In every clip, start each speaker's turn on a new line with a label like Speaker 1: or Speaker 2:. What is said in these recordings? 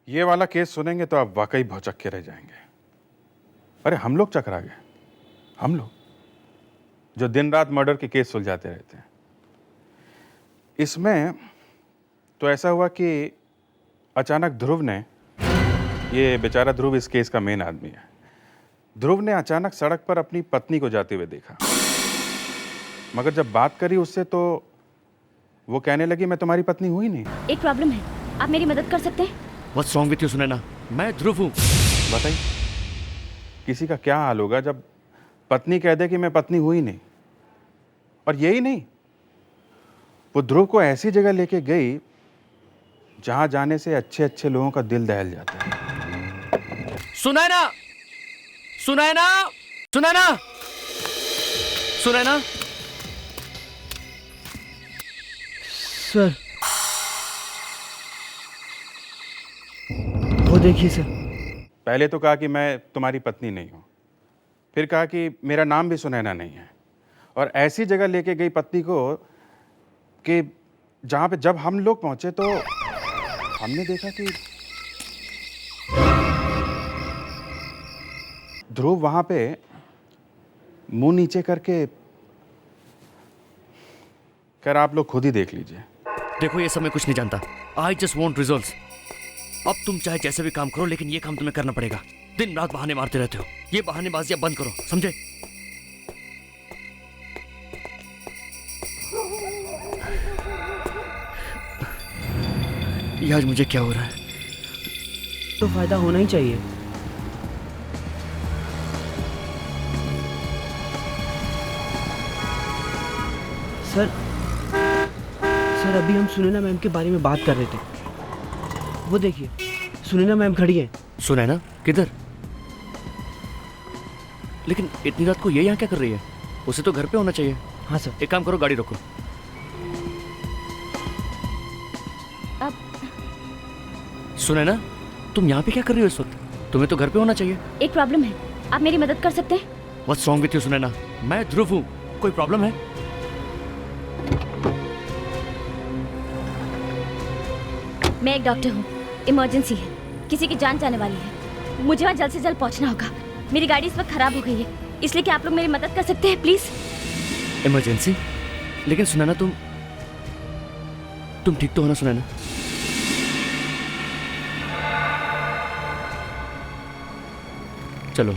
Speaker 1: ये वाला केस सुनेंगे तो आप वाकई भौचक्के के रह जाएंगे। अरे हम लोग चकरा गए, हम लोग जो दिन रात मर्डर के केस सुलझाते रहते हैं। इसमें तो ऐसा हुआ कि अचानक ध्रुव ने, ये बेचारा ध्रुव इस केस का मेन आदमी है, ध्रुव ने अचानक सड़क पर अपनी पत्नी को जाते हुए देखा। मगर जब बात करी उससे तो वो कहने लगी मैं तुम्हारी पत्नी हुई नहीं।
Speaker 2: एक प्रॉब्लम है, आप मेरी मदद कर सकते हैं?
Speaker 3: What's wrong with you Sunaina? मैं ध्रुव हूँ।
Speaker 1: बताइए किसी का क्या हाल होगा जब पत्नी कह दे कि मैं पत्नी हुई नहीं। और यही नहीं, वो ध्रुव को ऐसी जगह लेके गई जहां जाने से अच्छे अच्छे लोगों का दिल दहल जाता है।
Speaker 3: सुनैना, सुनैना, सुनैना, सुनैना।
Speaker 4: सर, वो देखिए सर।
Speaker 1: पहले तो कहा कि मैं तुम्हारी पत्नी नहीं हूं, फिर कहा कि मेरा नाम भी सुनैना नहीं है, और ऐसी जगह लेके गई पत्नी को कि जहां पे जब हम लोग पहुंचे तो हमने देखा कि ध्रुव वहां पे मुंह नीचे करके, खैर आप लोग खुद ही देख लीजिए।
Speaker 3: देखो ये सब मैं कुछ नहीं जानता। I just want results. अब तुम चाहे जैसे भी काम करो, लेकिन ये काम तुम्हें करना पड़ेगा। दिन रात बहाने मारते रहते हो, ये बहानेबाजी अब बंद करो, समझे? ये आज मुझे क्या हो रहा है?
Speaker 4: तो फायदा होना ही चाहिए। सर, सर अभी हम सुनैना मैम के बारे में बात कर रहे थे। वो देखिए, सुनैना मैम खड़ी हैं।
Speaker 3: सुनैना किधर? लेकिन इतनी रात को ये यहाँ क्या कर रही है? उसे तो घर पे होना चाहिए।
Speaker 4: हाँ सर।
Speaker 3: एक काम करो, गाड़ी रोको।
Speaker 2: अब
Speaker 3: सुनैना, तुम यहाँ पे क्या कर रही हो इस वक्त? तुम्हें तो घर पे होना चाहिए।
Speaker 2: एक प्रॉब्लम है, आप मेरी मदद कर सकते हैं?
Speaker 3: What's wrong with you Sunaina? मैं ध्रुव हूँ, कोई प्रॉब्लम है?
Speaker 2: मैं एक डॉक्टर हूँ, इमरजेंसी है, किसी की जान जाने वाली है, मुझे वहाँ जल्द से जल्द पहुँचना होगा। मेरी गाड़ी इस वक्त खराब हो गई है, इसलिए क्या आप लोग मेरी मदद कर सकते हैं प्लीज?
Speaker 3: इमरजेंसी? लेकिन सुनैना, तुम ठीक तो हो ना सुनैना? चलो।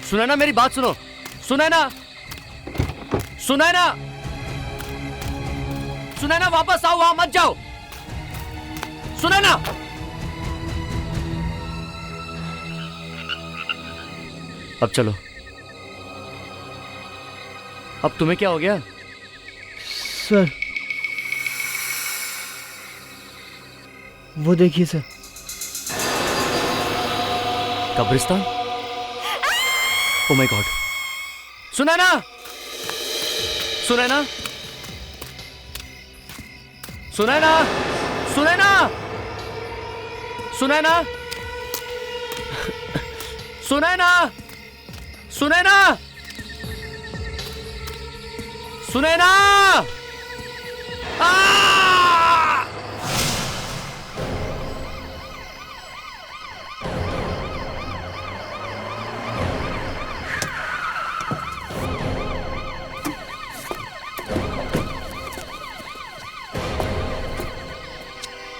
Speaker 3: सुनैना मेरी बात सुनो। सुनैना, सुनैना, सुनैना वापस आओ, वहां मत जाओ। सुनैना, अब चलो। अब तुम्हें क्या हो गया?
Speaker 4: सर, वो देखिए सर।
Speaker 3: कब्रिस्तान? Oh my God. Sunaina, Sunaina, Sunaina, Sunaina, Sunaina, Sunaina, Sunaina, Sunaina,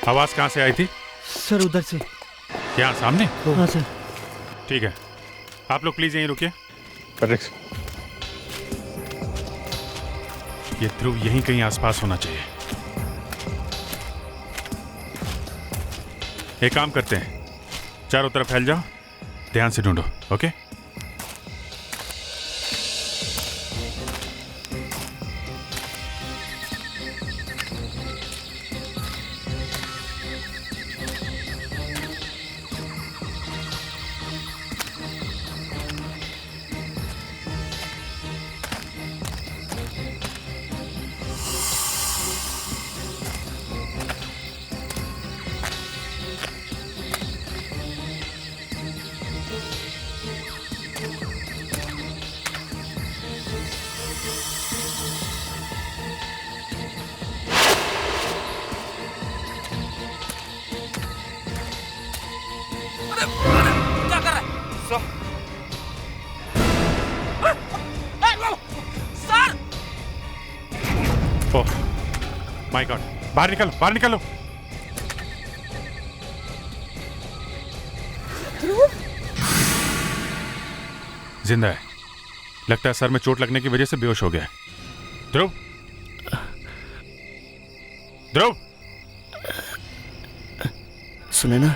Speaker 1: आवाज कहाँ से आई थी?
Speaker 4: सर उधर से।
Speaker 1: यहाँ सामने?
Speaker 4: हाँ सर।
Speaker 1: ठीक है, आप लोग प्लीज यहीं रुकिए। ये ध्रुव यहीं कहीं आसपास होना चाहिए। एक काम करते हैं, चारों तरफ फैल जाओ, ध्यान से ढूंढो। ओके?
Speaker 5: क्या कर रहा है सर?
Speaker 1: ओह माय गॉड, बाहर निकलो, बाहर निकलो। जिंदा है, लगता है सर में चोट लगने की वजह से बेहोश हो गया है। ध्रुव, ध्रुव,
Speaker 3: सुनैना,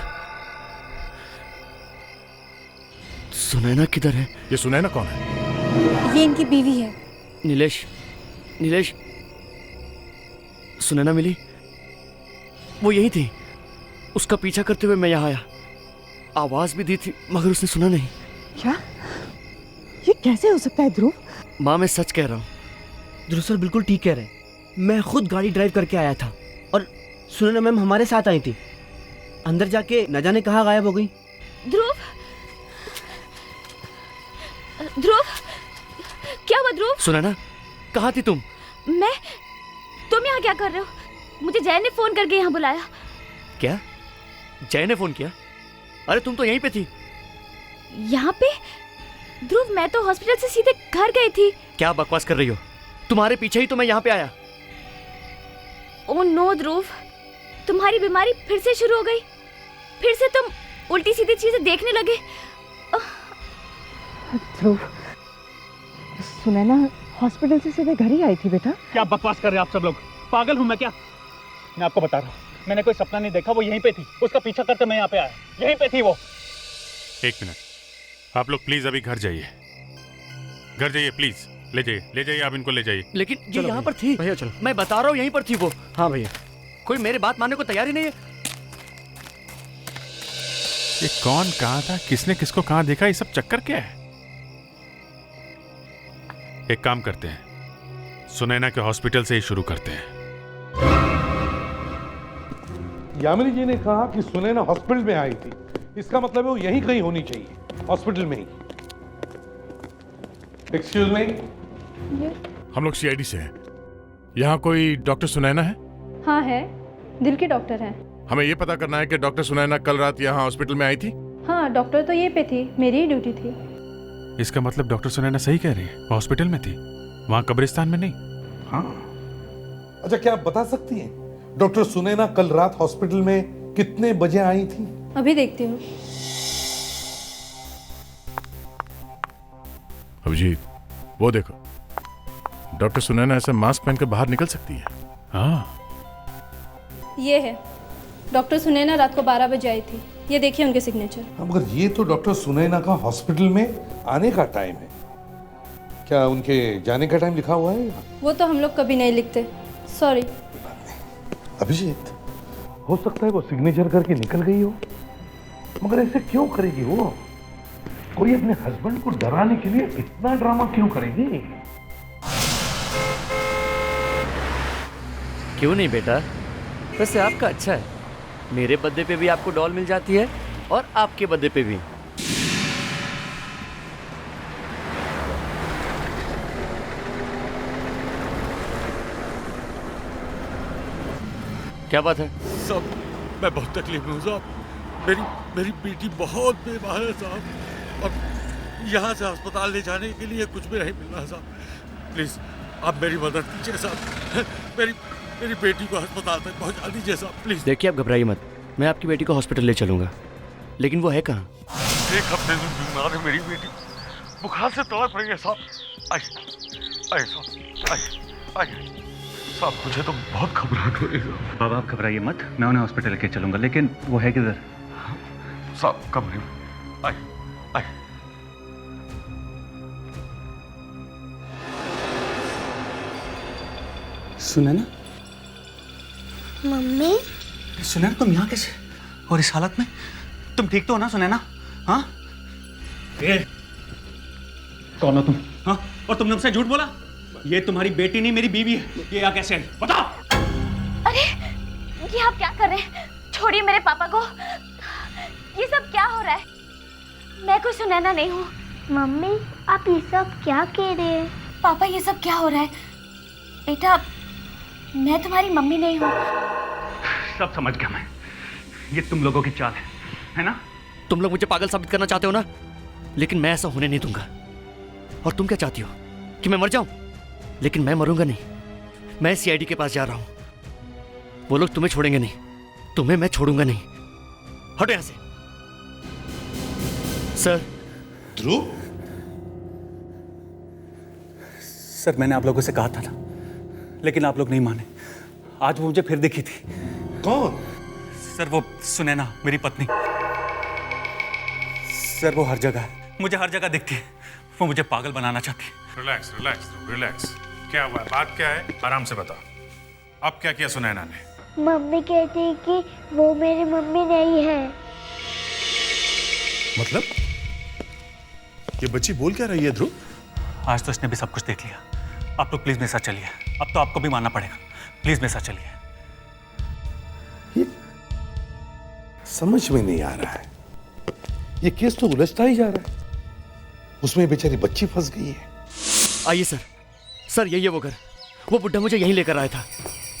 Speaker 3: सुनैना किधर है?
Speaker 1: ये सुनैना कौन है?
Speaker 6: ये इनकी बीवी है।
Speaker 3: नीलेश, नीलेश, सुनैना मिली? वो यही थी। उसका पीछा करते हुए मैं यहाँ आया, आवाज भी दी थी मगर उसने सुना नहीं।
Speaker 6: क्या? ये कैसे हो सकता है ध्रुव?
Speaker 3: माँ मैं सच कह रहा हूँ।
Speaker 4: ध्रुव सर बिल्कुल ठीक कह रहे हैं। मैं खुद गाड़ी ड्राइव करके आया था और सुनैना मैम हमारे साथ आई थी। अंदर जाके न जाने कहाँ गायब हो गई।
Speaker 2: ध्रुव, ध्रुव, क्या हुआ ध्रुव?
Speaker 3: सुनैना, कहाँ थी तुम?
Speaker 2: तुम यहाँ क्या कर रहे हो? मुझे जय ने फोन करके यहाँ बुलाया।
Speaker 3: क्या? जय ने फोन किया? अरे तुम तो यहीं पे थी।
Speaker 2: यहाँ पे? ध्रुव मैं तो हॉस्पिटल से सीधे घर गई थी।
Speaker 3: क्या बकवास कर रही हो? तुम्हारे पीछे ही तो मैं यहाँ पे आया।
Speaker 2: ओह नो ध्रुव, तुम्हारी बीमारी फिर से शुरू हो गई। फिर से तुम उल्टी सीधी चीजें देखने लगे।
Speaker 6: ध्रुव, सुनैना हॉस्पिटल से सीधे घर ही आई थी बेटा।
Speaker 7: क्या बकवास कर रहे हैं आप सब लोग? पागल हूं मैं क्या? मैं आपको बता रहा हूँ, मैंने कोई सपना नहीं देखा। वो यहीं पे थी, उसका पीछा करके मैं यहाँ पे आया। यहीं पे थी वो।
Speaker 1: एक मिनट, आप लोग प्लीज अभी घर जाइए, घर जाइए प्लीज। ले जाइए आप इनको, ले जाइए।
Speaker 3: लेकिन ये यहाँ पर थी
Speaker 4: भैया चलो।
Speaker 3: मैं बता रहा हूँ यहीं पर थी वो।
Speaker 4: हाँ भैया।
Speaker 3: कोई मेरे बात मानने को तैयार ही नहीं है।
Speaker 1: ये कौन कहाँ था, किसने किसको कहाँ देखा, ये सब चक्कर क्या है? एक काम करते हैं, सुनैना के हॉस्पिटल से ही शुरू करते हैं।
Speaker 8: यामिनी जी ने कहा कि सुनैना हॉस्पिटल में आई थी, इसका मतलब है वो यहीं कहीं होनी चाहिए, हॉस्पिटल में ही। एक्सक्यूज मी,
Speaker 9: हम लोग सीआईडी से हैं। यहाँ कोई डॉक्टर सुनैना है?
Speaker 6: हाँ है, दिल के डॉक्टर हैं।
Speaker 9: हमें ये पता करना है कि डॉक्टर सुनैना कल रात यहाँ हॉस्पिटल में आई थी।
Speaker 6: हाँ डॉक्टर तो ये पे थी, मेरी ही ड्यूटी थी।
Speaker 1: इसका मतलब डॉक्टर सुनैना सही कह रही है, हॉस्पिटल में थी, वहां कब्रिस्तान में नहीं।
Speaker 8: हाँ। अच्छा, क्या आप बता सकती हैं डॉक्टर सुनैना कल रात हॉस्पिटल में कितने बजे आई थी?
Speaker 6: अभी देखती हूँ।
Speaker 9: अभिजीत, वो देखो, डॉक्टर सुनैना ऐसे मास्क पहनकर बाहर निकल सकती है।
Speaker 1: हाँ,
Speaker 6: ये है, डॉक्टर सुनैना रात को 12 बजे आई थी। ये देखिए उनके सिग्नेचर।
Speaker 8: मगर ये तो डॉक्टर सुनैना का हॉस्पिटल में आने का टाइम है, क्या उनके जाने का टाइम लिखा हुआ है?
Speaker 6: वो तो हम लोग कभी नहीं लिखते, सॉरी।
Speaker 8: अभिजीत, हो सकता है वो सिग्नेचर करके निकल गई हो, मगर ऐसे क्यों करेगी वो? कोई अपने हस्बैंड को डराने के लिए इतना ड्रामा क्यों करेगी?
Speaker 3: क्यों नहीं बेटा, वैसे आपका अच्छा है। मेरे बर्थडे पे भी आपको डॉल मिल जाती है और आपके बर्थडे पे भी। क्या बात है?
Speaker 9: साहब, मैं बहुत तकलीफ में हूँ साहब। मेरी बेटी बहुत बीमार है साहब, और यहाँ से अस्पताल ले जाने के लिए कुछ भी नहीं मिल रहा साहब। प्लीज आप मेरी मदद कीजिए साहब। मेरी बेटी को अस्पताल तक पहुँचा दीजिए साहब, प्लीज।
Speaker 3: देखिए आप घबराइए मत, मैं आपकी बेटी को हॉस्पिटल ले चलूंगा, लेकिन वो है कहाँ?
Speaker 9: एक हफ्ते से बीमार है मेरी बेटी, बुखार से तड़प रही है साहब। आइए साहब, आइए साहब, मुझे तो बहुत घबराहट हो रही है।
Speaker 7: बाबा आप घबराइए मत, मैं उन्हें हॉस्पिटल लेके चलूंगा। लेकिन वो है किधर?
Speaker 9: साहब कमरे में। आइए।
Speaker 7: सुनैना,
Speaker 10: मम्मी,
Speaker 7: सुनैना तुम यहाँ कैसे और इस हालत में? तुम ठीक तो हो ना सुनैना? हाँ? कौन हो तुम? हाँ? और तुमने मुझसे झूठ बोला? ये तुम्हारी बेटी नहीं, मेरी बीवी है। ये यहाँ कैसे आई? बताओ।
Speaker 2: अरे ये आप क्या कर रहे हैं? छोड़िए मेरे पापा को। ये सब क्या हो रहा है? मैं कोई सुनैना नहीं हूँ।
Speaker 10: मम्मी आप ये सब क्या कह रहे हैं?
Speaker 2: पापा ये सब क्या हो रहा है? बेटा मैं तुम्हारी मम्मी नहीं हूँ।
Speaker 7: सब समझ गया मैं, ये तुम लोगों की चाल है ना?
Speaker 3: तुम लोग मुझे पागल साबित करना चाहते हो ना, लेकिन मैं ऐसा होने नहीं दूंगा। और तुम क्या चाहती हो कि मैं मर जाऊं? लेकिन मैं मरूंगा नहीं। मैं सीआईडी के पास जा रहा हूं। वो लोग तुम्हें छोड़ेंगे नहीं, तुम्हें मैं छोड़ूंगा नहीं। हटो यहां से। सर।
Speaker 8: ध्रुव,
Speaker 7: सर मैंने आप लोगों से कहा था ना, लेकिन आप लोग नहीं माने। आज वो मुझे फिर दिखी थी।
Speaker 8: कौन?
Speaker 7: सर वो सुनैना, मेरी पत्नी। सर वो हर जगह है, मुझे हर जगह दिखती है। वो मुझे पागल बनाना चाहती है।
Speaker 1: Relax relax relax. क्या हुआ है? बात क्या है? आराम से बताओ। अब क्या किया सुनैना ने?
Speaker 10: मम्मी कहती है कि वो मेरी मम्मी नहीं है।
Speaker 8: मतलब ये बच्ची बोल क्या रही है ध्रुव?
Speaker 7: आज तो इसने भी सब कुछ देख लिया। आप लोग प्लीज मेरे साथ चलिए। अब तो आपको भी मानना पड़ेगा। प्लीज मेरे साथ चलिए।
Speaker 8: समझ में नहीं आ रहा है, ये केस तो उलझता ही जा रहा है। उसमें बेचारी बच्ची फंस गई है।
Speaker 3: आइए सर। सर यही है वो घर। वो बुड्ढा मुझे यहीं लेकर आया था।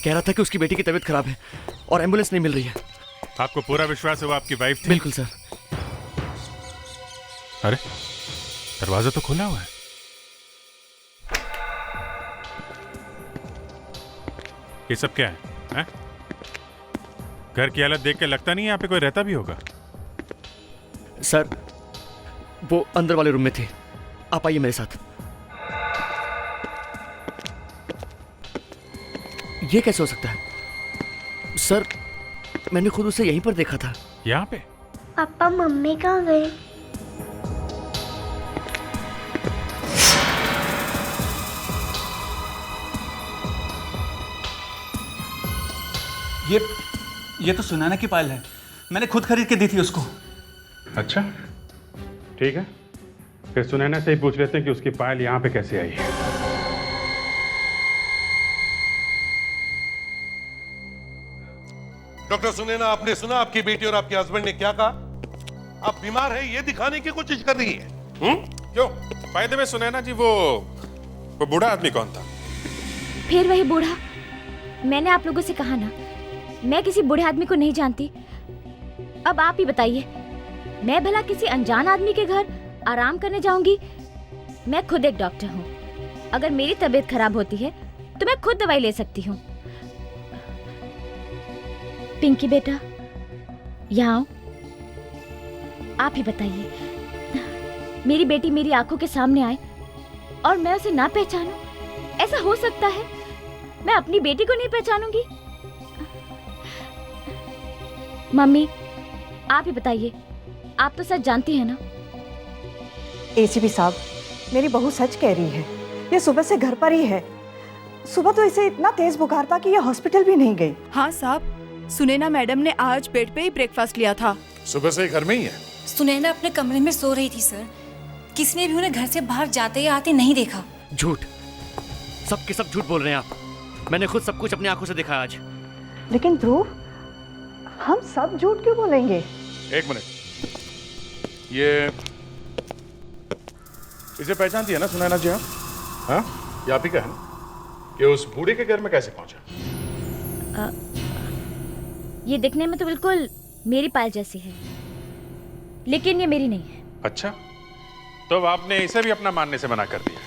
Speaker 3: कह रहा था कि उसकी बेटी की तबीयत खराब है और एम्बुलेंस नहीं मिल रही है।
Speaker 1: आपको पूरा विश्वास है वो आपकी वाइफ थी?
Speaker 3: बिल्कुल सर।
Speaker 1: अरे दरवाजा तो खुला हुआ है। ये सब क्या है? घर की हालत देख के लगता नहीं है यहाँ पे कोई रहता भी होगा।
Speaker 3: सर वो अंदर वाले रूम में थे। आप आइए मेरे साथ। ये कैसे हो सकता है? सर मैंने खुद उसे यहीं पर देखा था।
Speaker 1: यहाँ पे?
Speaker 10: पापा मम्मी कहाँ गए?
Speaker 7: ये तो सुनैना की पायल है। मैंने खुद खरीद के दी थी उसको।
Speaker 1: अच्छा ठीक है, फिर सुनैना से ही पूछ लेते हैं कि उसकी पायल यहाँ पे कैसे आई है।
Speaker 8: डॉक्टर सुनैना, आपने सुना आपकी बेटी और आपके हस्बैंड ने क्या कहा? आप बीमार है ये दिखाने की कोशिश कर रही है।
Speaker 1: क्यों? फायदे में सुनैना जी वो बूढ़ा आदमी कौन था?
Speaker 2: फिर वही बूढ़ा। मैंने आप लोगों से कहा ना, मैं किसी बूढ़े आदमी को नहीं जानती। अब आप ही बताइए, मैं भला किसी अनजान आदमी के घर आराम करने जाऊंगी? मैं खुद एक डॉक्टर हूँ। अगर मेरी तबीयत खराब होती है तो मैं खुद दवाई ले सकती हूँ। पिंकी बेटा, यहाँ आओ। आप ही बताइए, मेरी बेटी मेरी आंखों के सामने आए और मैं उसे ना पहचानूं? ऐसा हो सकता है? मैं अपनी बेटी को नहीं पहचानूंगी? मम्मी आप ही बताइए, आप तो सच जानती हैं ना?
Speaker 5: एसीपी साहब, मेरी बहू सच कह रही है। ये सुबह से घर पर ही है। सुबह तो इसे इतना तेज बुखार था कि ये हॉस्पिटल भी नहीं गई।
Speaker 11: हाँ साहब, सुनैना मैडम ने आज बेड पे ही ब्रेकफास्ट लिया था।
Speaker 8: सुबह से ही घर में ही है?
Speaker 12: सुनैना अपने कमरे में सो रही थी सर। किसी ने भी उन्हें घर से बाहर जाते या आते नहीं देखा।
Speaker 3: झूठ, सब के सब झूठ बोल रहे हैं आप। मैंने खुद सब कुछ अपनी आंखों से देखा आज।
Speaker 5: लेकिन ध्रुव, हम सब झूठ क्यों बोलेंगे?
Speaker 1: एक मिनट, ये इसे पहचानती है ना सुनैना जी? हाँ, ये आप ही का है ना? कि उस बूढ़े के घर में कैसे पहुंचा?
Speaker 2: ये दिखने में तो बिल्कुल मेरी पायल जैसी है, लेकिन ये मेरी नहीं है।
Speaker 1: अच्छा, तो अब आपने इसे भी अपना मानने से मना कर दिया,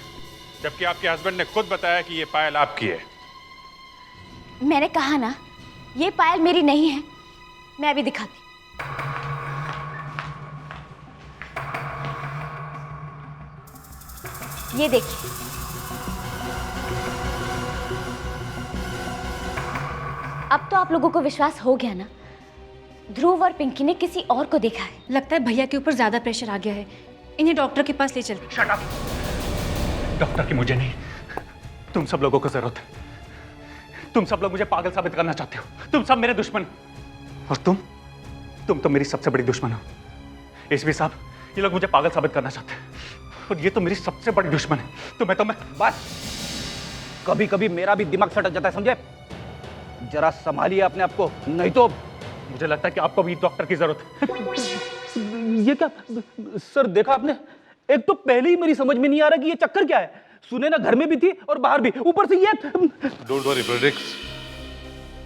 Speaker 1: जबकि आपके हस्बैंड ने खुद बताया कि ये पायल आपकी है।
Speaker 2: मैंने कहा ना, ये पायल मेरी नहीं है। मैं अभी दिखाती। ये देखिए, अब तो आप लोगों को विश्वास हो गया ना? ध्रुव और पिंकी ने किसी और को देखा है।
Speaker 12: लगता है भैया के ऊपर ज्यादा प्रेशर आ गया है। इन्हें डॉक्टर के पास ले चलते।
Speaker 7: Shut up. डॉक्टर की मुझे नहीं, तुम सब लोगों को जरूरत है। तुम सब लोग मुझे पागल साबित करना चाहते हो। तुम सब मेरे दुश्मन, और तुम तो मेरी सबसे बड़ी दुश्मन हो। एसपी साहब, ये लोग मुझे पागल साबित करना चाहते हैं और ये तो मेरी सबसे बड़ी दुश्मन है। तो मैं
Speaker 13: बस, कभी कभी मेरा भी दिमाग सटक जाता है, समझे? जरा संभालिए अपने आप को, नहीं तो
Speaker 7: मुझे लगता है कि आपको भी डॉक्टर की जरूरत है।
Speaker 13: ये क्या सर, देखा आपने? एक तो पहले ही मेरी समझ में नहीं आ रहा कि ये चक्कर क्या है। सुनैना घर में भी थी और बाहर भी, ऊपर से ये।
Speaker 8: डोंट वरी ब्रदर्स,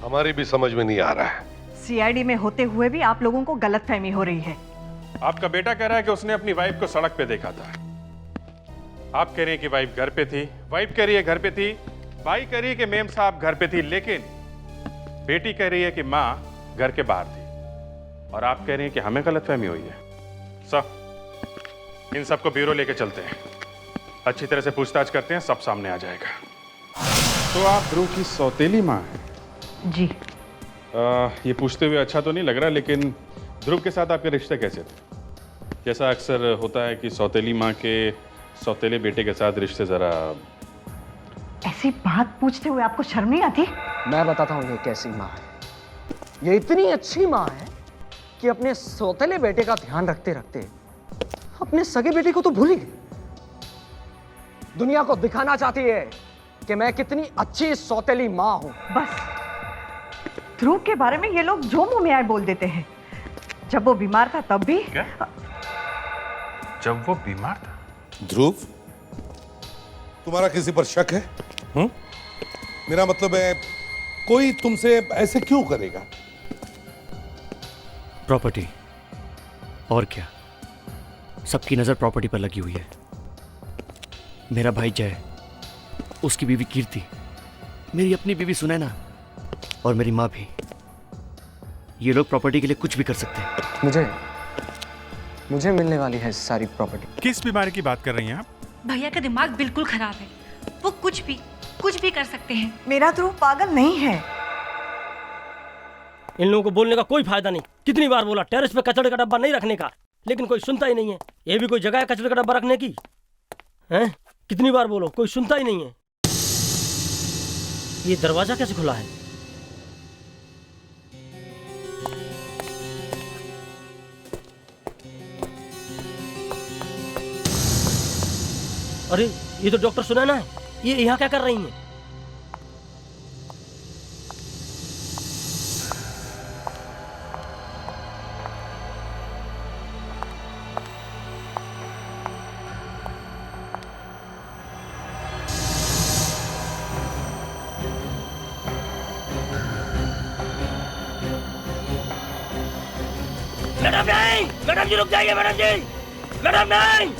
Speaker 8: हमारी भी समझ में नहीं आ रहा है।
Speaker 5: सीआईडी में होते हुए भी आप लोगों को गलतफहमी हो रही है।
Speaker 1: आपका बेटा कह रहा है कि उसने अपनी वाइफ को सड़क पे देखा था। आप कह रही हैं कि वाइफ घर पे थी, वाइफ कह रही है घर पे थी, भाई कह रही है कि मेम साहब घर पे थी, लेकिन बेटी कह रही है कि माँ घर के बाहर थी और आप कह रही हैं कि हमें गलतफहमी हुई है। सब इन सबको ब्यूरो लेके चलते हैं, अच्छी तरह से पूछताछ करते हैं, सब सामने आ जाएगा। तो आप ध्रुव की सौतेली माँ हैं?
Speaker 5: जी।
Speaker 1: ये पूछते हुए अच्छा तो नहीं लग रहा, लेकिन ध्रुव के साथ आपके रिश्ते कैसे थे? जैसा अक्सर होता है कि सौतेली माँ के सौतेले बेटे के साथ रिश्ते जरा।
Speaker 5: ऐसी बात पूछते हुए आपको शर्म नहीं आती?
Speaker 14: मैं बताता हूँ ये कैसी माँ है। ये इतनी अच्छी माँ है कि अपने सौतेले बेटे का ध्यान रखते रखते अपने सगे बेटे को तो भूल ही गई। दुनिया को दिखाना चाहती है कि मैं कितनी अच्छी सौतेली माँ हूँ।
Speaker 5: बस ध्रुव के बारे में ये लोग जो मुंह में आए बोल देते हैं। जब वो बीमार था तब भी।
Speaker 1: क्या? जब वो बीमार था?
Speaker 8: ध्रुव, तुम्हारा किसी पर शक है? मेरा मतलब है कोई तुमसे ऐसे क्यों करेगा?
Speaker 3: प्रॉपर्टी, और क्या? सबकी नजर प्रॉपर्टी पर लगी हुई है। मेरा भाई जय, उसकी बीवी कीर्ति, मेरी अपनी बीवी सुनैना और मेरी माँ भी। ये लोग प्रॉपर्टी के लिए कुछ भी कर सकते हैं।
Speaker 14: मुझे मिलने वाली है सारी प्रॉपर्टी।
Speaker 15: किस बीमारी की बात कर रही हैं आप?
Speaker 12: भैया का दिमाग बिल्कुल खराब है, वो कुछ भी कर सकते हैं।
Speaker 5: मेरा ध्रुव पागल नहीं है।
Speaker 16: इन लोगों को बोलने का कोई फायदा नहीं। कितनी बार बोला टेरेस पे कचड़े का डब्बा नहीं रखने का, लेकिन कोई सुनता ही नहीं है। ये भी कोई जगह है कचड़े का डब्बा रखने की? हैं? कितनी बार बोलो, कोई सुनता ही नहीं है। ये दरवाजा कैसे खुला है? अरे ये तो डॉक्टर सुनैना है। ये यहाँ क्या कर रही हैं? मैडम नहीं, मैडम जी रुक जाइए। मैडम जी, मैडम नहीं,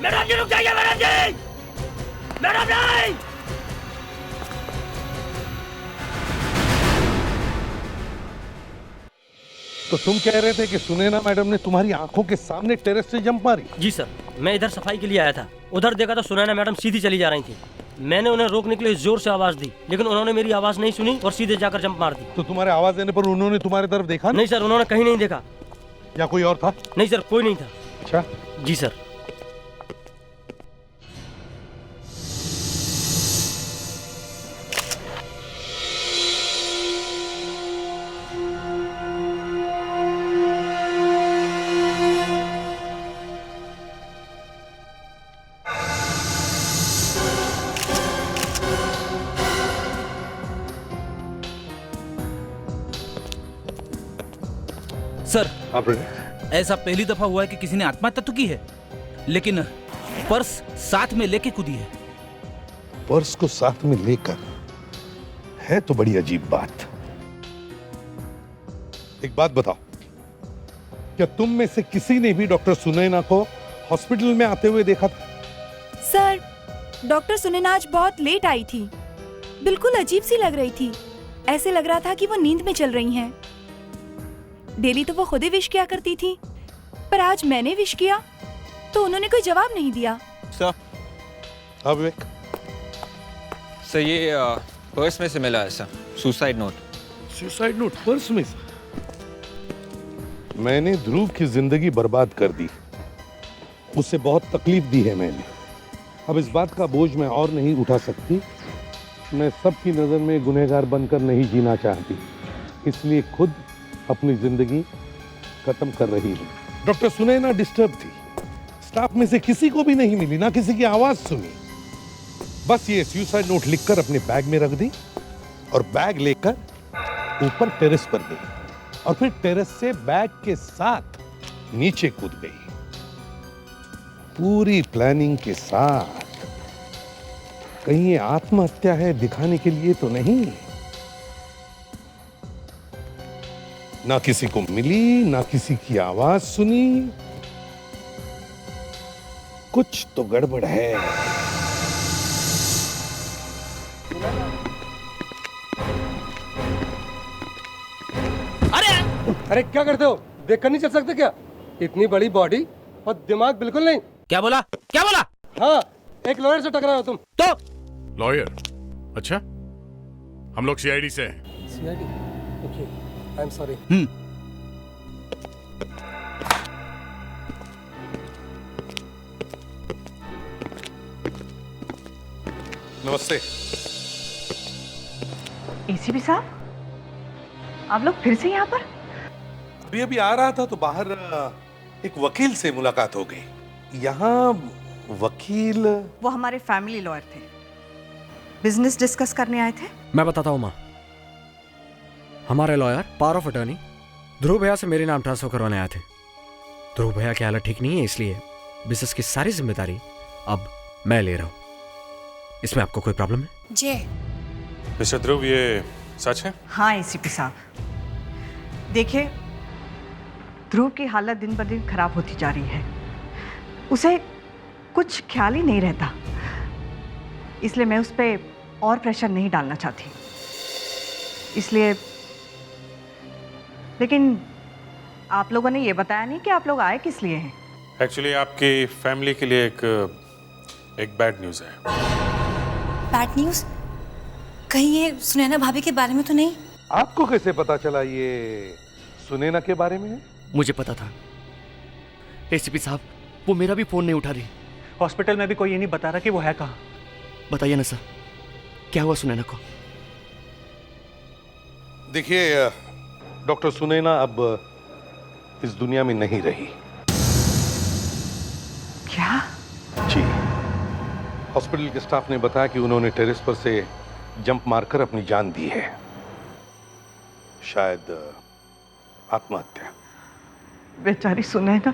Speaker 16: मैडम जी रुक जाइए। मैडम जी, मैडम नहीं।
Speaker 8: तो तुम कह रहे थे कि सुनैना मैडम ने तुम्हारी आंखों के सामने टेरेस से जंप मारी?
Speaker 16: जी सर, मैं इधर सफाई के लिए आया था। उधर देखा तो सुनैना मैडम सीधी चली जा रही थी। मैंने उन्हें रोकने के लिए जोर से आवाज दी, लेकिन उन्होंने मेरी आवाज नहीं सुनी और सीधे जाकर जंप मार दी।
Speaker 8: तो तुम्हारे आवाज देने पर उन्होंने तुम्हारी तरफ देखा?
Speaker 16: नहीं सर, उन्होंने कहीं नहीं देखा।
Speaker 8: या कोई और था?
Speaker 16: नहीं सर, कोई नहीं था।
Speaker 8: अच्छा
Speaker 16: जी सर।
Speaker 13: सर, ऐसा पहली दफा हुआ है कि किसी ने आत्महत्या तो की है, लेकिन पर्स साथ में लेके कूदी है।
Speaker 8: पर्स को साथ में लेकर? है तो बड़ी अजीब बात। एक बात बताओ, क्या तुम में से किसी ने भी डॉक्टर सुनैना को हॉस्पिटल में आते हुए देखा था?
Speaker 11: सर, डॉक्टर सुनैना आज बहुत लेट आई थी। बिल्कुल अजीब सी लग रही थी। ऐसे लग रहा था कि वो नींद में चल रही हैं। डेली तो वो खुद ही विश किया करती थी, पर आज मैंने विश किया तो उन्होंने कोई जवाब नहीं दिया।
Speaker 17: सर,
Speaker 8: हाँ विवेक।
Speaker 17: सर ये पर्स में से मिला है sir, suicide note.
Speaker 8: Suicide note purse में से? मैंने ध्रुव की जिंदगी बर्बाद कर दी, उसे बहुत तकलीफ दी है मैंने। अब इस बात का बोझ मैं और नहीं उठा सकती। मैं सबकी नजर में गुनहगार बनकर नहीं जीना चाहती, इसलिए खुद अपनी जिंदगी खत्म कर रही हूँ। डॉक्टर सुनैना डिस्टर्ब थी, स्टाफ में से किसी को भी नहीं मिली, ना किसी की आवाज सुनी। बस ये सुसाइड नोट लिखकर अपने बैग में रख दी और बैग लेकर ऊपर टेरेस पर गई और फिर टेरेस से बैग के साथ नीचे कूद गई, पूरी प्लानिंग के साथ। कहीं ये आत्महत्या है दिखाने के लिए तो नहीं। ना किसी को मिली, ना किसी की आवाज सुनी। कुछ तो गड़बड़ है।
Speaker 18: अरे क्या करते हो? देख कर नहीं चल सकते क्या? इतनी बड़ी बॉडी और दिमाग बिल्कुल नहीं।
Speaker 13: क्या बोला? क्या बोला?
Speaker 18: हाँ, एक लॉयर से टकराए हो तुम तो।
Speaker 9: लॉयर? अच्छा, हम लोग सीआईडी से हैं।
Speaker 18: CID? Okay, I am sorry.
Speaker 8: नमस्ते।
Speaker 5: एसीपी साहब, आप लोग फिर से यहाँ पर?
Speaker 8: अभी अभी आ रहा था तो बाहर एक वकील से मुलाकात हो गई। यहाँ वकील?
Speaker 5: वो हमारे फैमिली लॉयर थे, बिजनेस डिस्कस करने आए थे।
Speaker 19: मैं बताता हूँ माँ। हमारे लॉयर पावर ऑफ अटर्नी ध्रुव भैया से मेरे नाम ट्रांसफर करवाने आए थे। ध्रुव भैया की हालत ठीक नहीं है, इसलिए बिजनेस की सारी जिम्मेदारी अब मैं ले रहा हूँ। इसमें आपको कोई प्रॉब्लम है?
Speaker 12: जय
Speaker 1: मिस्टर ध्रुव, ये सच है?
Speaker 5: हाँ एसीपी साहब, देखिए ध्रुव की हालत दिन ब दिन खराब होती जा रही है। उसे कुछ ख्याल ही नहीं रहता, इसलिए मैं उस पर और प्रेशर नहीं डालना चाहती। इसलिए, लेकिन आप लोगों ने ये बताया नहीं कि आप लोग आए किस लिए हैं।
Speaker 1: एक्चुअली आपकी फैमिली के लिए एक बैड न्यूज़ है।
Speaker 12: Bad news? कहीं ये सुनैना भाभी के बारे में तो नहीं?
Speaker 8: आपको कैसे पता चला ये सुनैना के बारे में?
Speaker 3: मुझे पता था। एसीपी साहब, वो मेरा भी फोन नहीं उठा रही।
Speaker 7: हॉस्पिटल में भी कोई ये नहीं बता रहा कि वो है कहाँ।
Speaker 3: बताइए ना सर, क्या हुआ सुनैना को?
Speaker 8: देखिए डॉक्टर सुनैना अब इस दुनिया में नहीं रही।
Speaker 5: क्या?
Speaker 8: जी, हॉस्पिटल के स्टाफ ने बताया कि उन्होंने टेरेस पर से जंप मारकर अपनी जान दी है। शायद आत्महत्या।
Speaker 5: बेचारी सुनैना,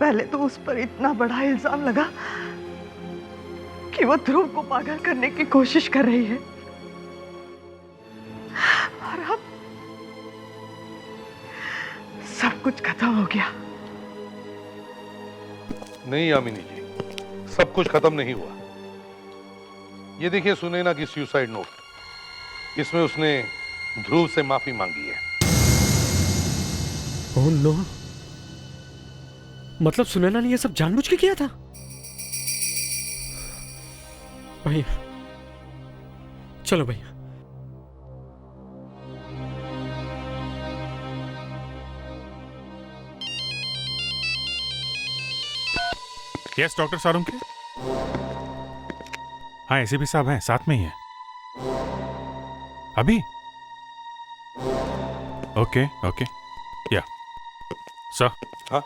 Speaker 5: पहले तो उस पर इतना बड़ा इल्जाम लगा कि वो ध्रुव को पागल करने की कोशिश कर रही है, और अब सब कुछ खत्म हो गया।
Speaker 8: नहीं यामिनी जी, सब कुछ खत्म नहीं हुआ। ये देखिए सुनैना की सुसाइड नोट, इसमें उसने ध्रुव से माफी मांगी है।
Speaker 19: ओह नो, मतलब सुनैना ने ये सब जानबूझ के किया था? भैया, चलो भैया।
Speaker 15: Yes doctor Salunke. हाँ एसीपी साहब हैं, साथ में ही हैं अभी। Okay okay, yeah sir.
Speaker 8: हाँ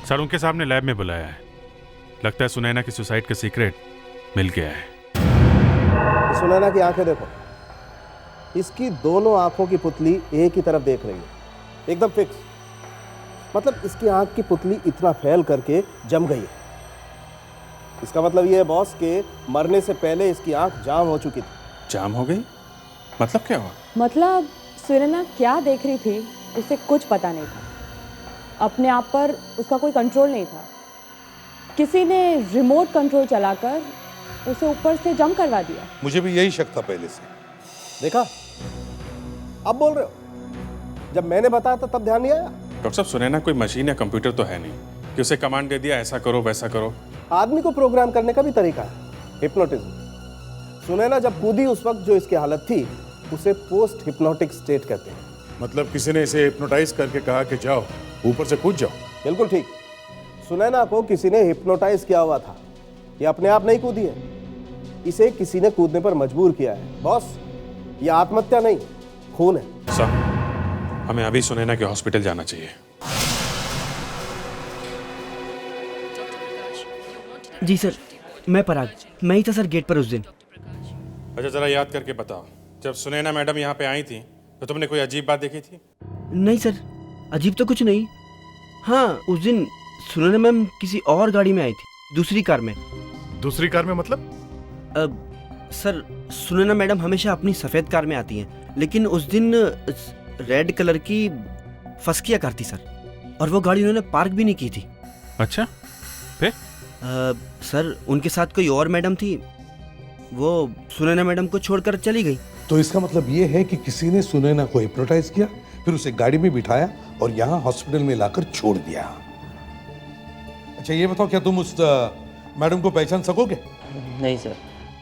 Speaker 15: सारुंके साहब ने लैब में बुलाया है। लगता है सुनैना की सुसाइड का सीक्रेट मिल गया है।
Speaker 20: सुनैना की आंखें देखो, इसकी दोनों आंखों की पुतली एक ही तरफ देख रही है, एकदम फिक्स। मतलब इसकी आंख की पुतली इतना फैल करके जम गई है। इसका मतलब ये है बॉस के मरने से पहले इसकी आंख जाम हो चुकी थी।
Speaker 1: जाम हो गई? मतलब क्या हुआ?
Speaker 21: मतलब सुनैना क्या देख रही थी उसे कुछ पता नहीं था। अपने आप पर उसका कोई कंट्रोल नहीं था। किसी ने रिमोट कंट्रोल चलाकर उसे ऊपर से जंप करवा दिया।
Speaker 8: मुझे भी यही शक था पहले से।
Speaker 20: देखा, अब बोल रहे हो? जब मैंने बताया था तब ध्यान नहीं आया?
Speaker 1: डॉक्टर साहब, सुनैना कोई मशीन या कंप्यूटर तो है नहीं कि उसे कमांड दे दिया ऐसा करो वैसा करो।
Speaker 20: आदमी को प्रोग्राम करने का भी तरीका है, हिप्नोटिज्म। सुनैना जब कूदी उस वक्त जो इसकी हालत थी उसे पोस्ट हिप्नोटिक स्टेट कहते हैं।
Speaker 22: मतलब किसी ने इसे हिप्नोटाइज करके कहा कि जाओ ऊपर से कूद जाओ।
Speaker 20: बिल्कुल ठीक। सुनैना को किसी ने हिप्नोटाइज किया हुआ था। ये अपने आप नहीं कूदी है, इसे किसी ने कूदने पर मजबूर किया है। बॉस, ये आत्महत्या नहीं, खून है।
Speaker 1: सर, हमें अभी सुनैना के हॉस्पिटल जाना चाहिए।
Speaker 4: जी सर, मैं पराग, मैं ही था सर गेट पर उस दिन।
Speaker 1: अच्छा जरा याद करके बताओ, जब सुनैना मैडम यहाँ पे आई थी तो तुमने कोई अजीब बात देखी थी?
Speaker 4: नहीं सर, अजीब तो कुछ नहीं। हाँ, उस दिन सुनैना मैम किसी और गाड़ी में आई थी, दूसरी कार में।
Speaker 22: दूसरी कार में मतलब?
Speaker 4: सर सुनैना मैडम हमेशा अपनी सफ़ेद कार में आती हैं, लेकिन उस दिन रेड कलर की फस्किया कार थी सर, और वो गाड़ी उन्होंने पार्क भी नहीं की थी।
Speaker 1: अच्छा, फिर?
Speaker 4: सर उनके साथ कोई और मैडम थी, वो सुनैना मैडम को छोड़कर चली गई।
Speaker 8: तो इसका मतलब ये है कि किसी ने सुनैना को हिप्नोटाइज किया, फिर उसे गाड़ी में बिठाया और यहाँ हॉस्पिटल में लाकर छोड़ दिया। अच्छा ये बताओ, क्या तुम उस मैडम को पहचान सकोगे?
Speaker 4: नहीं सर।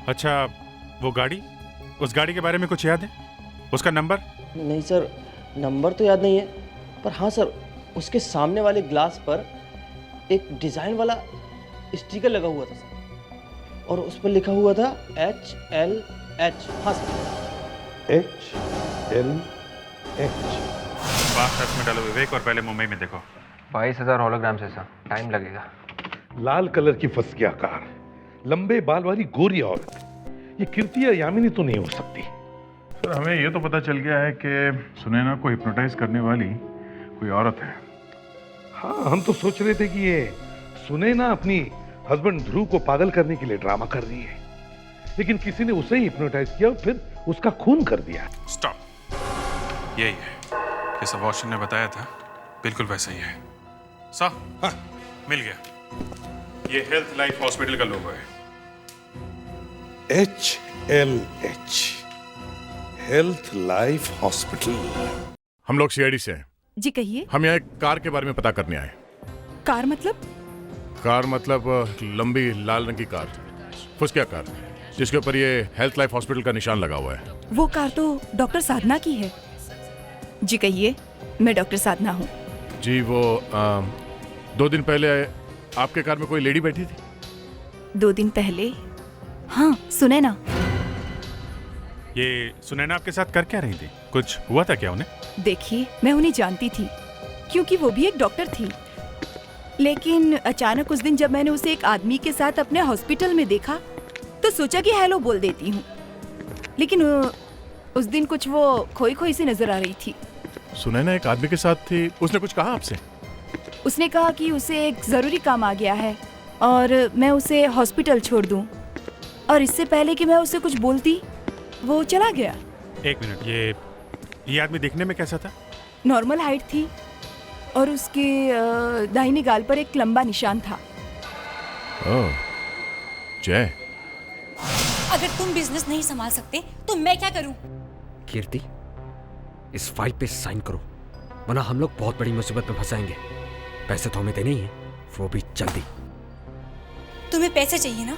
Speaker 15: अच्छा वो गाड़ी, उस गाड़ी के बारे में कुछ याद है? उसका नंबर?
Speaker 4: नहीं सर, नंबर तो याद नहीं है, पर हाँ सर उसके सामने वाले ग्लास पर एक डिज़ाइन वाला स्टिकर लगा हुआ था सर, और उस पर लिखा हुआ था HLH। हाँ सर,
Speaker 8: HLH।
Speaker 15: बात सच में डालो विवेक, और पहले मुंबई में देखो।
Speaker 17: 22,000 होलोग्राम से सर, टाइम लगेगा।
Speaker 8: लाल कलर की फस्किया कार, लंबे बाल वाली गोरी औरत, ये कीर्ति या यामिनी तो नहीं हो सकती।
Speaker 22: सर हमें ये तो पता चल गया है कि सुनैना को हिप्नोटाइज करने वाली कोई औरत है।
Speaker 8: हाँ, हम तो सोच रहे थे कि ये सुनैना अपनी हस्बैंड ध्रुव को पागल करने के लिए ड्रामा कर रही है, लेकिन किसी ने उसे ही हिप्नोटाइज किया और फिर उसका खून कर दिया।
Speaker 15: स्टॉप, यही है जैसा वॉशन ने बताया था, बिल्कुल वैसा ही है। हाँ, मिल गया। ये हेल्थ लाइफ हॉस्पिटल का लोगो है।
Speaker 8: HLH, health life hospital.
Speaker 9: हम लोग सीआईडी से हैं।
Speaker 11: जी कहिए।
Speaker 9: हम यहाँ एक कार के बारे में पता करने आए।
Speaker 11: कार मतलब?
Speaker 9: कार मतलब लंबी लाल रंग की कार, फुसकिया कार, जिसके ऊपर ये हेल्थ लाइफ हॉस्पिटल का निशान लगा हुआ है।
Speaker 11: वो कार तो डॉक्टर साधना की है। जी कहिए, मैं डॉक्टर साधना हूँ।
Speaker 9: जी वो 2 दिन पहले आपके कार में कोई लेडी बैठी थी?
Speaker 11: 2 दिन पहले? हाँ, सुनैना।
Speaker 15: ये सुनैना आपके साथ कर क्या रही थी? कुछ हुआ था क्या उन्हें?
Speaker 11: देखिए, मैं उन्हें जानती थी क्योंकि वो भी एक डॉक्टर थी, लेकिन अचानक उस दिन जब मैंने उसे एक आदमी के साथ अपने हॉस्पिटल में देखा तो सोचा कि हेलो बोल देती हूँ, लेकिन उस दिन कुछ वो खोई खोई सी नजर आ रही थी।
Speaker 9: सुनैना एक आदमी के साथ थी, उसने कुछ कहा आपसे?
Speaker 11: उसने कहा कि उसे एक जरूरी काम आ गया है और मैं उसे हॉस्पिटल छोड़ दूं, और इससे पहले कि मैं उसे कुछ बोलती वो चला गया।
Speaker 15: एक मिनट, ये आदमी देखने में कैसा था?
Speaker 11: नॉर्मल हाइट थी और उसके दाहिने गाल पर एक लंबा निशान था।
Speaker 9: ओह, जय।
Speaker 12: अगर तुम बिजनेस नहीं संभाल सकते तो मैं क्या करूं?
Speaker 19: कीर्ति, इस फाइल पे साइन करो, वरना हम लोग बहुत बड़ी मुसीबत में फंसाएंगे। पैसे तो हमें देने ही है, वो भी जल्दी।
Speaker 12: तुम्हें पैसे चाहिए ना?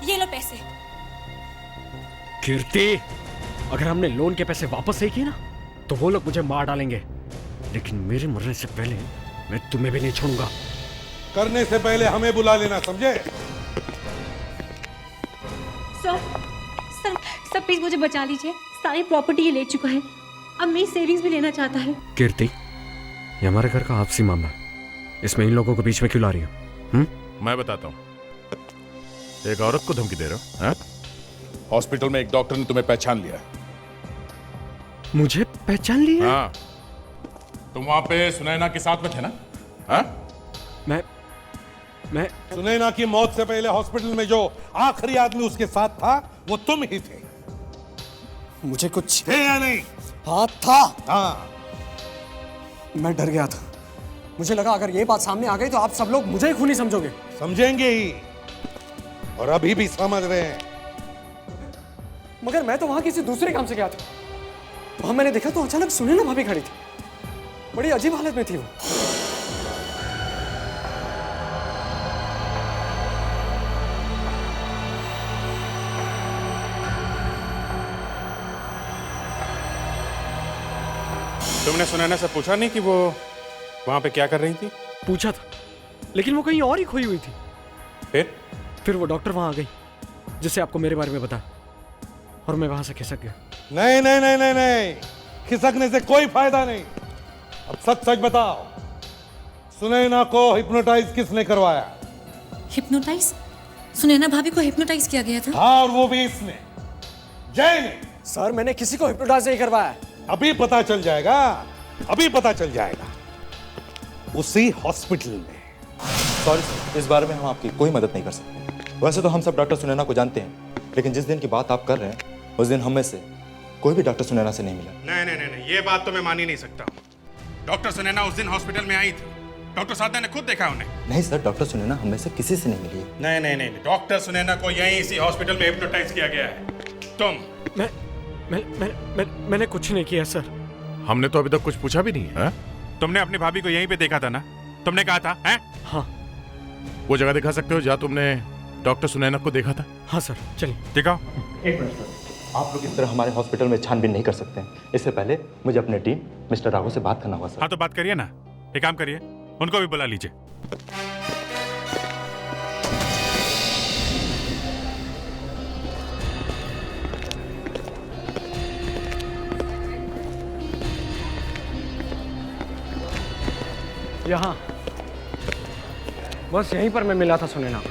Speaker 12: ये लो पैसे।
Speaker 19: कीर्ति, अगर हमने लोन के पैसे वापस नहीं किए ना तो वो लोग मुझे मार डालेंगे, लेकिन मेरे मरने से पहले मैं तुम्हें भी नहीं छोड़ूंगा।
Speaker 8: करने से पहले हमें बुला लेना, समझे?
Speaker 12: सर प्लीज मुझे बचा लीजिए। सारी प्रॉपर्टी ये ले चुका है, अब मेरी सेविंग्स भी लेना चाहता है।
Speaker 19: कीर्ति, ये हमारे घर का आपसी मामला है, इसमें इन लोगों को बीच में क्यों ला रही हो?
Speaker 9: मैं बताता हूँ। एक औरत को धमकी दे रहे हो? हाँ?
Speaker 22: हॉस्पिटल में एक डॉक्टर ने तुम्हें पहचान लिया।
Speaker 19: मुझे पहचान लिया?
Speaker 22: हाँ, तुम वहां पे सुनैना के साथ में थे ना? हाँ?
Speaker 19: मैं
Speaker 8: सुनैना की मौत से पहले हॉस्पिटल में जो आखिरी आदमी उसके साथ था वो तुम ही थे।
Speaker 6: मुझे कुछ
Speaker 8: थे या नहीं?
Speaker 6: हाँ था।
Speaker 8: हाँ,
Speaker 6: मैं डर गया था, मुझे लगा अगर ये बात सामने आ गई तो आप सब लोग मुझे ही खूनी समझोगे।
Speaker 8: समझेंगे ही, और अभी भी समझ रहे हैं।
Speaker 6: मगर मैं तो वहां किसी दूसरे काम से गया था, वहां मैंने देखा तो अचानक सुनैना भाभी खड़ी थी, बड़ी अजीब हालत में थी वो।
Speaker 1: तुमने सुनैना से पूछा नहीं कि वो वहां पे क्या कर रही थी?
Speaker 19: पूछा था, लेकिन वो कहीं और ही खोई हुई थी।
Speaker 1: फिर
Speaker 19: वो डॉक्टर वहां आ गई जिससे आपको मेरे बारे में बता, और मैं वहां से खिसक गया।
Speaker 8: नहीं नहीं नहीं नहीं नहीं, खिसकने से कोई फायदा नहीं। अब सच सच बताओ, सुनैना को हिप्नोटाइज किसने करवाया?
Speaker 12: हिप्नोटाइज? सुनैना भाभी को हिप्नोटाइज किया गया था?
Speaker 8: हाँ, और वो भी इसने, जय ने।
Speaker 6: सर मैंने किसी को हिप्नोटाइज नहीं करवाया।
Speaker 8: अभी पता चल जाएगा।
Speaker 9: अभी पता चल जाएगा, उसी हॉस्पिटल में।
Speaker 2: सॉरी सर, इस बारे में हम आपकी कोई मदद नहीं कर सकते। वैसे तो हम सब डॉक्टर सुनैना को जानते हैं, लेकिन जिस दिन की बात आप कर रहे हैं उस दिन हम में से कोई भी डॉक्टर सुनैना से नहीं मिला।
Speaker 15: नहीं, ये बात तो मैं मान ही नहीं सकता। डॉक्टर सुनैना उस दिन हॉस्पिटल में आई थी, डॉक्टर साधना ने खुद देखा उन्हें।
Speaker 2: नहीं सर, डॉक्टर सुनैना हम में से किसी से नहीं मिली है।
Speaker 15: नहीं, डॉक्टर सुनैना को यहीं इसी हॉस्पिटल में हिप्नोटाइज किया गया है। तुम?
Speaker 19: मैंने कुछ नहीं किया सर।
Speaker 22: हमने तो अभी तक कुछ पूछा भी नहीं है।
Speaker 15: तुमने अपनी भाभी को यहीं पे देखा था ना? तुमने कहा था, हैं?
Speaker 19: हाँ।
Speaker 22: वो जगह दिखा सकते हो जहाँ तुमने डॉक्टर सुनैना को देखा था?
Speaker 19: हाँ सर, चलिए
Speaker 22: दिखाओ।
Speaker 2: एक मिनट सर, आप लोग इस तरह हमारे हॉस्पिटल में छानबीन नहीं कर सकते हैं। इससे पहले मुझे अपनी टीम मिस्टर राघव से बात करना होगा सर।
Speaker 15: हाँ तो बात करिए ना, एक काम करिए, उनको भी बुला लीजिए।
Speaker 19: यहाँ बस यहीं पर मैं मिला था सुनैना को।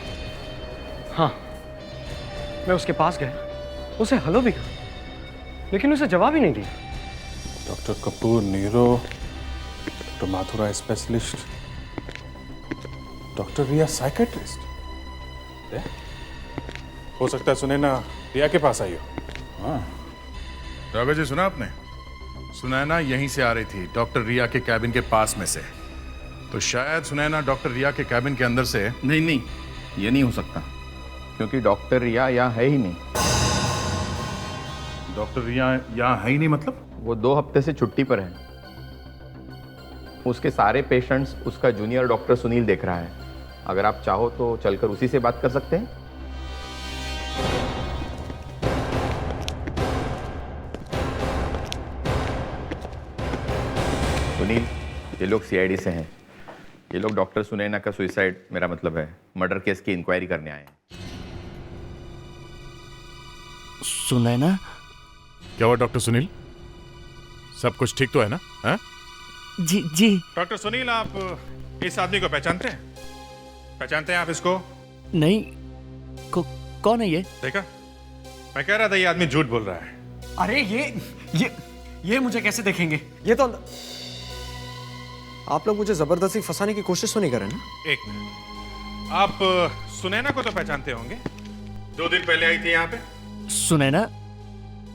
Speaker 19: हाँ, मैं उसके पास गया, उसे हेलो भी कहा, लेकिन उसे जवाब ही नहीं दिया।
Speaker 1: Doctor Kapoor, neuro, doctor Mathura specialist, doctor Riya psychiatrist. हो सकता है सुनैना रिया के पास आई हो।
Speaker 22: हाँ राघव जी, सुना आपने? सुनैना यहीं से आ रही थी, डॉक्टर रिया के कैबिन के पास में से। तो शायद सुनैना डॉक्टर रिया के कैबिन के अंदर से।
Speaker 10: नहीं, ये नहीं हो सकता, क्योंकि डॉक्टर रिया यहाँ है ही नहीं।
Speaker 22: डॉक्टर रिया यहाँ है ही नहीं मतलब?
Speaker 10: वो 2 हफ्ते से छुट्टी पर है। उसके सारे पेशेंट्स उसका जूनियर डॉक्टर सुनील देख रहा है। अगर आप चाहो तो चलकर उसी से बात कर सकते हैं। सुनील, ये लोग सीआईडी से हैं। ये लोग डॉक्टर सुनैना का सुसाइड, मेरा मतलब है मर्डर केस की इंक्वायरी करने आए हैं।
Speaker 3: सुनैना?
Speaker 22: क्या हुआ डॉक्टर सुनील? सब कुछ ठीक तो है ना? है?
Speaker 3: जी।
Speaker 15: डॉक्टर सुनील, आप इस आदमी को पहचानते हैं? पहचानते हैं आप इसको?
Speaker 3: नहीं। कौन है ये?
Speaker 15: देखा, मैं कह रहा था ये आदमी झूठ बोल रहा है।
Speaker 6: अरे ये मुझे कैसे देखेंगे? ये तो
Speaker 19: आप लोग मुझे जबरदस्ती फंसाने की कोशिश तो नहीं कर रहे ना?
Speaker 15: एक मिनट, आप सुनैना को तो पहचानते होंगे, 2 दिन पहले आई थी यहाँ पे।
Speaker 3: सुनैना?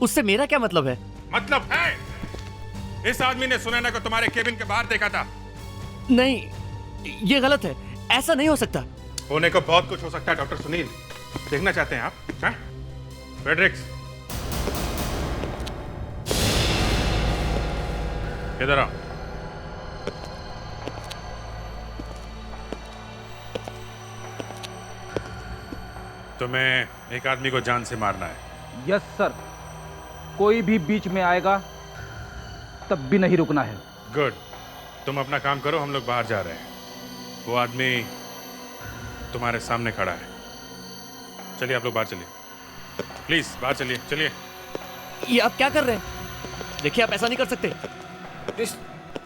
Speaker 3: उससे मेरा क्या मतलब है?
Speaker 15: मतलब है, इस आदमी ने सुनैना को तुम्हारे केबिन के बाहर देखा था।
Speaker 3: नहीं, ये गलत है, ऐसा नहीं हो सकता।
Speaker 15: होने को बहुत कुछ हो सकता है डॉक्टर सुनील। देखना चाहते हैं आप? हाँ? फ्रेडरिक्स, इधर आओ। तुम्हें एक आदमी को जान से मारना है।
Speaker 13: यस सर, कोई भी बीच में आएगा तब भी नहीं रुकना है।
Speaker 15: गुड, तुम अपना काम करो, हम लोग बाहर जा रहे हैं। वो आदमी तुम्हारे सामने खड़ा है। चलिए आप लोग बाहर चलिए, प्लीज बाहर चलिए। चलिए।
Speaker 3: ये आप क्या कर रहे हैं? देखिए, आप ऐसा नहीं कर सकते।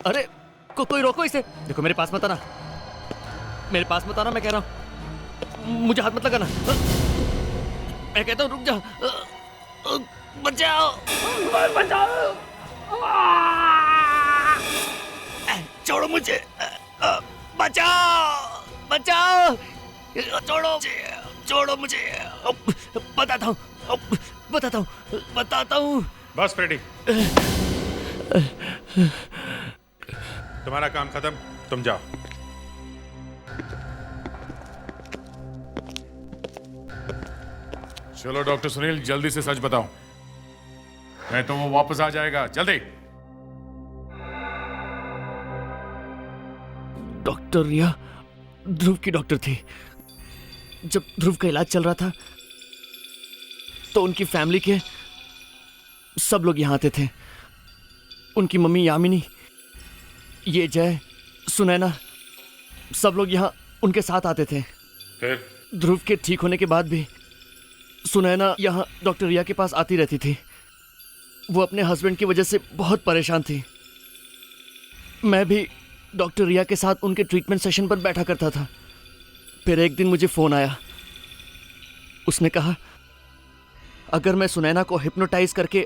Speaker 3: अरे कोई रोको इसे। देखो, मेरे पास मत आना, मेरे पास मत आना, मैं कह रहा हूँ। मुझे हाथ मत लगाना, मैं कहता हूँ रुक जाओ। बचाओ, बचाओ, छोड़ो मुझे, बचाओ, बचाओ, छोड़ो मुझे, बताता हूँ।
Speaker 15: बस फ्रेडी, तुम्हारा काम खत्म, तुम जाओ।
Speaker 22: चलो डॉक्टर सुनील, जल्दी से सच बताओ, नहीं तो वो वापस आ जाएगा। जल्दी।
Speaker 3: डॉक्टर रिया ध्रुव की डॉक्टर थी। जब ध्रुव का इलाज चल रहा था तो उनकी फैमिली के सब लोग यहाँ आते थे। उनकी मम्मी यामिनी, ये जय, सुनैना, सब लोग यहाँ उनके साथ आते थे।
Speaker 15: फिर
Speaker 3: ध्रुव के ठीक होने के बाद भी सुनैना यहाँ डॉक्टर रिया के पास आती रहती थी। वो अपने हस्बैंड की वजह से बहुत परेशान थी। मैं भी डॉक्टर रिया के साथ उनके ट्रीटमेंट सेशन पर बैठा करता था। फिर एक दिन मुझे फ़ोन आया। उसने कहा अगर मैं सुनैना को हिप्नोटाइज करके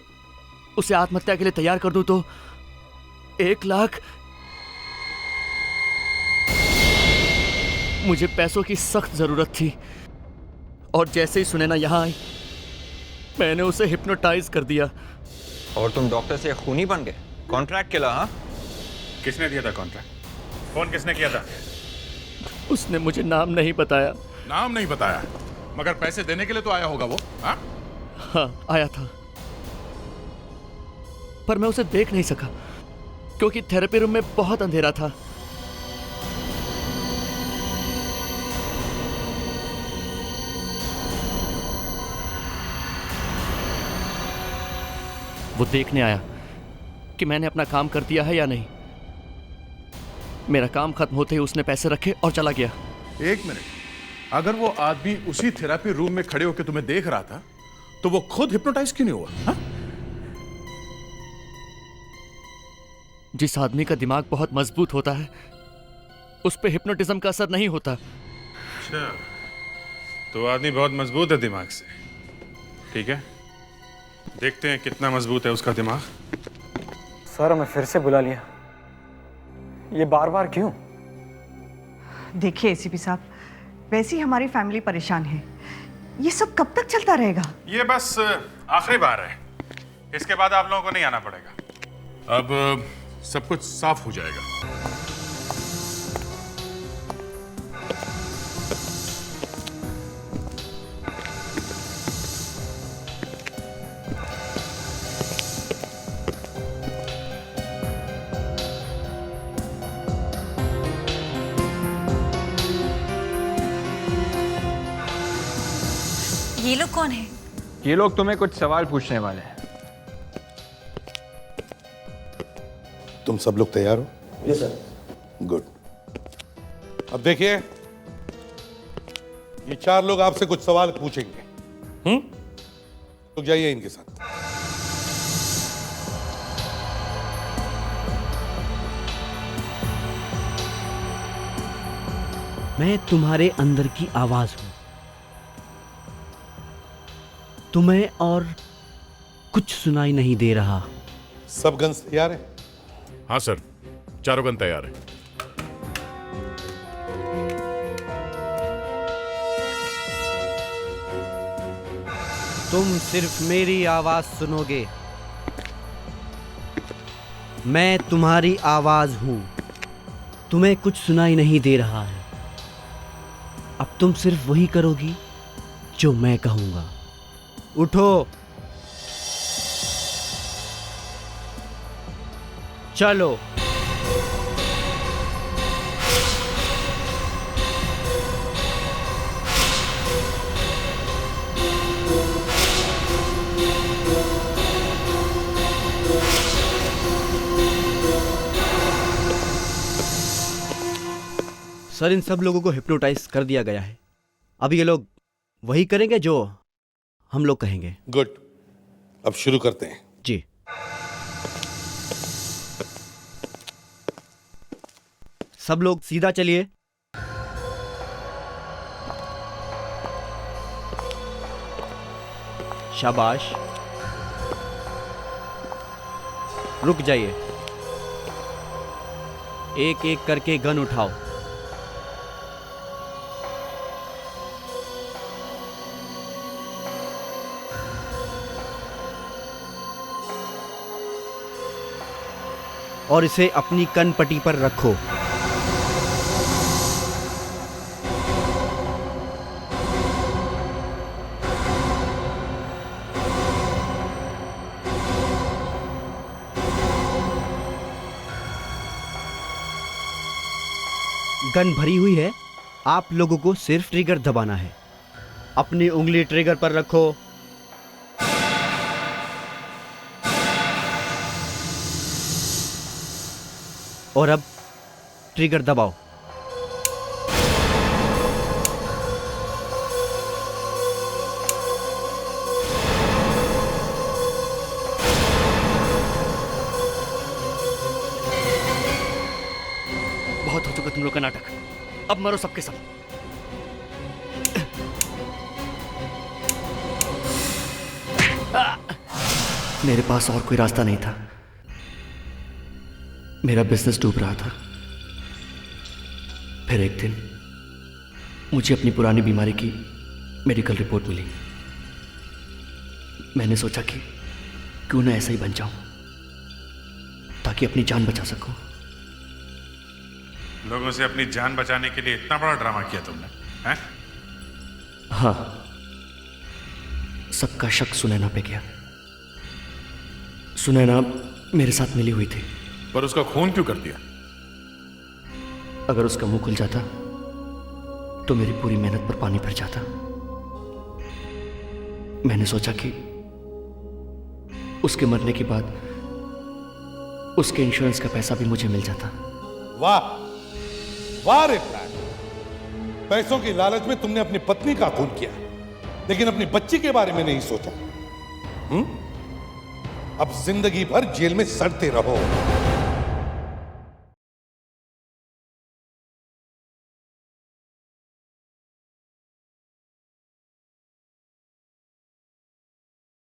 Speaker 3: उसे आत्महत्या के लिए तैयार कर दूं 1 लाख? मुझे पैसों की सख्त जरूरत थी और जैसे ही सुनैना यहाँ आई मैंने उसे हिप्नोटाइज कर दिया।
Speaker 17: और तुम डॉक्टर से खूनी बन गए? कॉन्ट्रैक्ट केला? हाँ,
Speaker 15: किसने दिया था कॉन्ट्रैक्ट? फोन किसने किया था?
Speaker 3: उसने मुझे नाम नहीं बताया।
Speaker 22: नाम नहीं बताया, मगर पैसे देने के लिए तो आया होगा वो। हाँ,
Speaker 3: हाँ आया था, पर मैं उसे देख नहीं सका क्योंकि थेरेपी रूम में बहुत अंधेरा था। वो देखने आया कि मैंने अपना काम कर दिया है या नहीं। मेरा काम खत्म होते ही उसने पैसे रखे और चला गया।
Speaker 22: 1 मिनट, अगर वो आदमी उसी थेरेपी रूम में खड़े होकर तुम्हें देख रहा था तो वो खुद हिप्नोटाइज क्यों नहीं हुआ? हाँ?
Speaker 3: जिस आदमी का दिमाग बहुत मजबूत होता है उस पे हिप्नोटिज्म का असर नहीं होता।
Speaker 15: अच्छा, तो आदमी बहुत मजबूत है दिमाग से। ठीक है, देखते हैं कितना मजबूत है उसका दिमाग।
Speaker 6: सर हमें फिर से बुला लिया, ये बार बार क्यों?
Speaker 5: देखिए एसीपी साहब, वैसे ही हमारी फैमिली परेशान है। ये सब कब तक चलता रहेगा?
Speaker 15: ये बस आखिरी बार है, इसके बाद आप लोगों को नहीं आना पड़ेगा।
Speaker 22: अब सब कुछ साफ हो जाएगा।
Speaker 12: ये लोग कौन है?
Speaker 17: ये लोग तुम्हें कुछ सवाल पूछने वाले हैं।
Speaker 9: तुम सब लोग तैयार हो?
Speaker 20: Yes sir.
Speaker 9: गुड। अब देखिए, ये 4 लोग आपसे कुछ सवाल पूछेंगे। तो जाइए इनके साथ।
Speaker 14: मैं तुम्हारे अंदर की आवाज हूं। तुम्हें और कुछ सुनाई नहीं दे रहा।
Speaker 9: सब गन्स तैयार हैं?
Speaker 22: हाँ सर, 4 गन तैयार है।
Speaker 14: तुम सिर्फ मेरी आवाज सुनोगे। मैं तुम्हारी आवाज हूं। तुम्हें कुछ सुनाई नहीं दे रहा है। अब तुम सिर्फ वही करोगी जो मैं कहूंगा। उठो, चलो। सर, इन सब लोगों को हिप्नोटाइज कर दिया गया है। अब ये लोग वही करेंगे जो हम लोग कहेंगे।
Speaker 9: गुड, अब शुरू करते हैं।
Speaker 14: जी। सब लोग सीधा चलिए। शाबाश। रुक जाइए। एक एक करके गन उठाओ। और इसे अपनी कनपट्टी पर रखो। गन भरी हुई है। आप लोगों को सिर्फ ट्रिगर दबाना है। अपनी उंगली ट्रिगर पर रखो। और अब ट्रिगर दबाओ।
Speaker 3: बहुत हो चुका तुम लोग का नाटक। अब मरो सबके सब। मेरे पास और कोई रास्ता नहीं था। मेरा बिजनेस डूब रहा था। फिर एक दिन मुझे अपनी पुरानी बीमारी की मेडिकल रिपोर्ट मिली। मैंने सोचा कि क्यों ना ऐसा ही बन जाऊं ताकि अपनी जान बचा सकूं।
Speaker 15: लोगों से अपनी जान बचाने के लिए इतना बड़ा ड्रामा किया तुमने, हैं?
Speaker 3: हाँ, सबका शक सुनैना पे गया। सुनैना मेरे साथ मिली हुई थी।
Speaker 22: पर उसका खून क्यों कर दिया?
Speaker 3: अगर उसका मुंह खुल जाता तो मेरी पूरी मेहनत पर पानी फिर जाता। मैंने सोचा कि उसके मरने के बाद उसके इंश्योरेंस का पैसा भी मुझे मिल जाता।
Speaker 8: वाह वाह रे प्लान। पैसों की लालच में तुमने अपनी पत्नी का खून किया, लेकिन अपनी बच्ची के बारे में नहीं सोचा। अब जिंदगी भर जेल में सड़ते रहो।